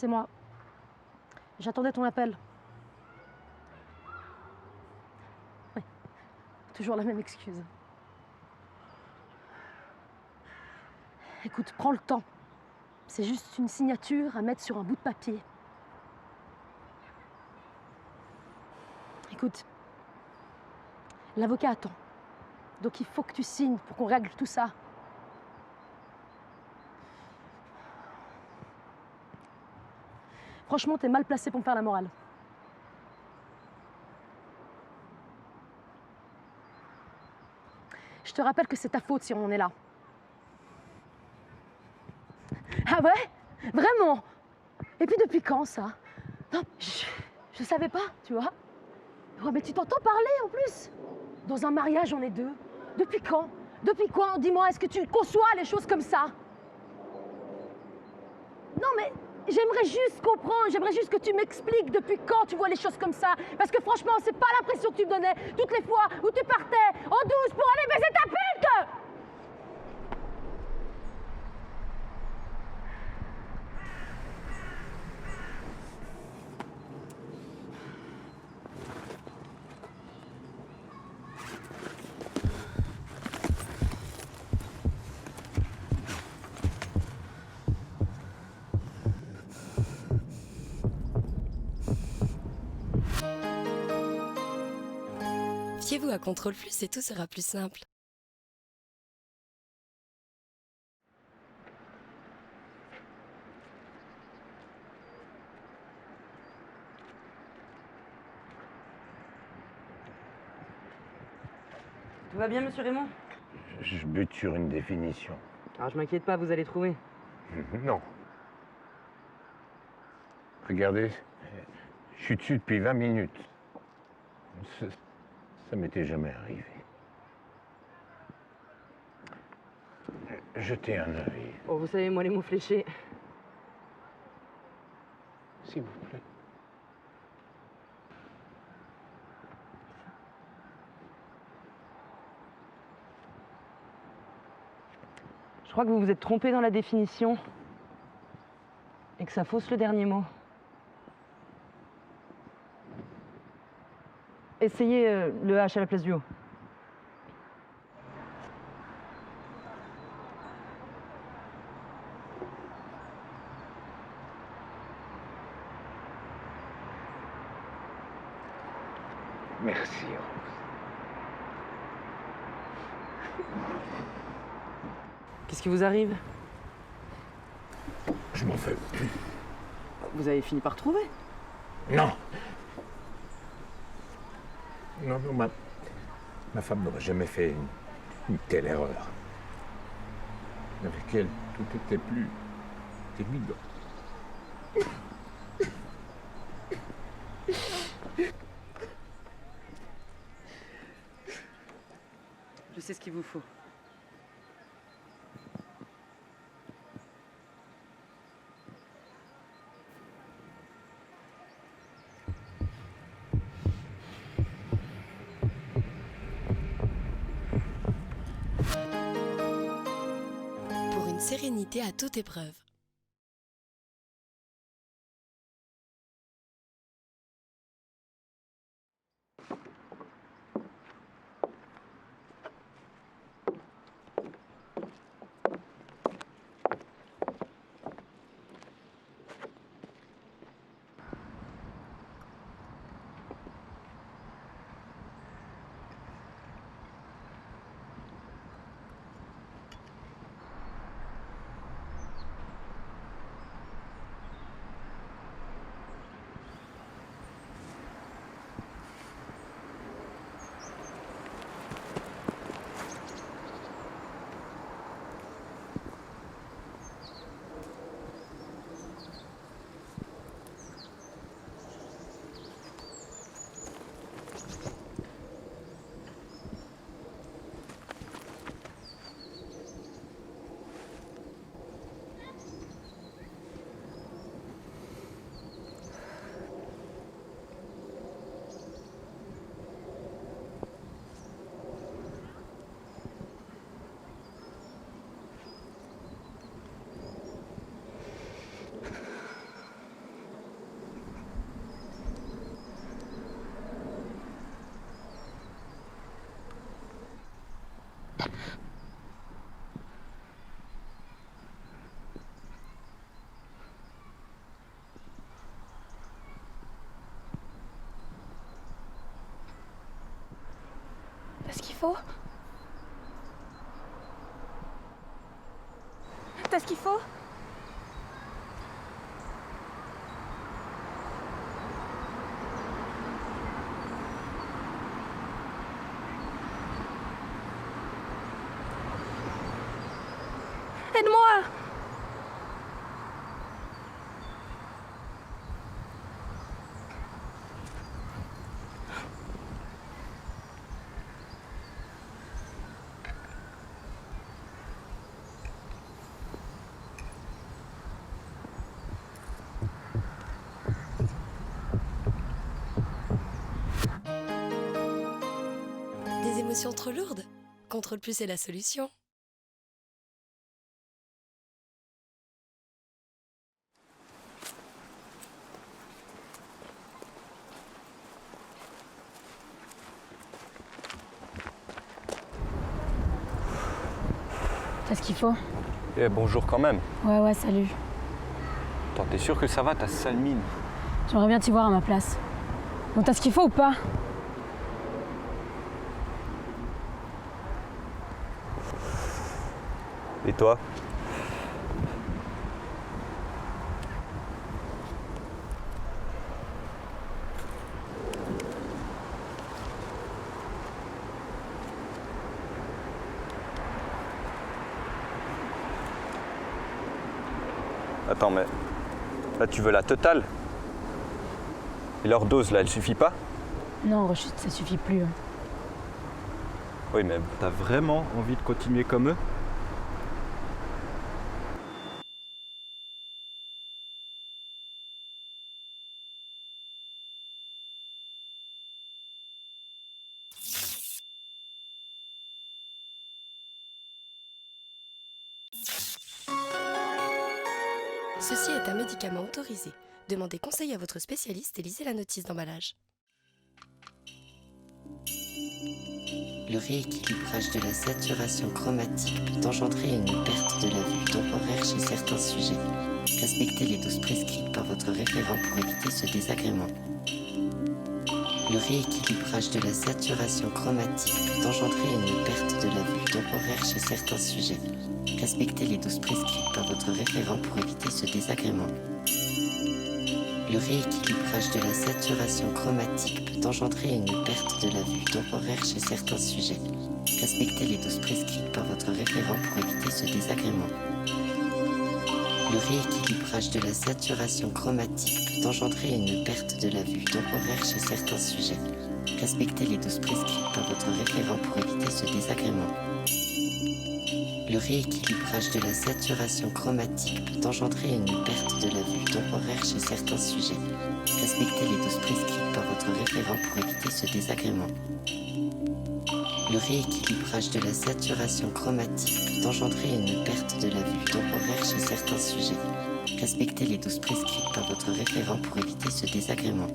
C'est moi. J'attendais ton appel. Oui, toujours la même excuse. Écoute, prends le temps. C'est juste une signature à mettre sur un bout de papier. Écoute, l'avocat attend. Donc il faut que tu signes pour qu'on règle tout ça. Franchement, t'es mal placé pour me faire la morale. Je te rappelle que c'est ta faute si on en est là. Ah ouais? Vraiment? Et puis depuis quand ça? Non, je savais pas, tu vois. Oh, mais tu t'entends parler en plus. Dans un mariage, on est deux. Depuis quand? Depuis quand? Dis-moi, est-ce que tu conçois les choses comme ça? Non, mais j'aimerais juste comprendre, j'aimerais juste que tu m'expliques depuis quand tu vois les choses comme ça. Parce que franchement, c'est pas l'impression que tu me donnais toutes les fois où tu partais en douce pour aller baiser ta pute! Fiez-vous à Contrôle Plus et tout sera plus simple. Tout va bien, monsieur Raymond? Je bute sur une définition. Alors je m'inquiète pas, vous allez trouver. Non. Regardez, je suis dessus depuis 20 minutes. Ça m'était jamais arrivé. Jetez un œil, Oh, vous savez, moi, les mots fléchés. s'il vous plaît. Je crois que vous vous êtes trompé dans la définition. Et que ça fausse le dernier mot. Essayez le H à la place du O. Merci, Rose. Qu'est-ce qui vous arrive? Je m'en fais. Vous avez fini par trouver. Non. Non, ma femme n'aurait jamais fait une telle erreur. Avec elle, tout était plus évident. Je sais ce qu'il vous faut. Pour une sérénité à toute épreuve. faut? T'as ce qu'il faut? Aide-moi! Des émotions trop lourdes? Contrôle Plus est la solution. T'as ce qu'il faut? Eh, bonjour quand même. Ouais, salut. Attends, t'es sûr que ça va, ta sale mine? J'aimerais bien t'y voir à ma place. Donc t'as ce qu'il faut ou pas? Et toi? Attends, mais là tu veux la totale? Et leur dose là, elle suffit pas? Non, rechute, ça suffit plus. Oui, mais t'as vraiment envie de continuer comme eux? Ceci est un médicament autorisé. Demandez conseil à votre spécialiste et lisez la notice d'emballage. Le rééquilibrage de la saturation chromatique peut engendrer une perte de la vue temporaire chez certains sujets. Respectez les doses prescrites par votre référent pour éviter ce désagrément. Le rééquilibrage de la saturation chromatique peut engendrer une perte de la vue temporaire chez certains sujets. Respectez les doses prescrites par votre référent pour éviter ce désagrément. Le rééquilibrage de la saturation chromatique peut engendrer une perte de la vue temporaire chez certains sujets. Respectez les doses prescrites par votre référent pour éviter ce désagrément. Le rééquilibrage de la saturation chromatique peut engendrer une perte de la vue temporaire chez certains sujets. Respectez les doses prescrites par votre référent pour éviter ce désagrément. Le rééquilibrage de la saturation chromatique peut engendrer une perte de la vue temporaire chez certains sujets. Respectez les doses prescrites par votre référent pour éviter ce désagrément. Le rééquilibrage de la saturation chromatique peut engendrer une perte de la vue temporaire chez certains sujets. Respectez les doses prescrites par votre référent pour éviter ce désagrément.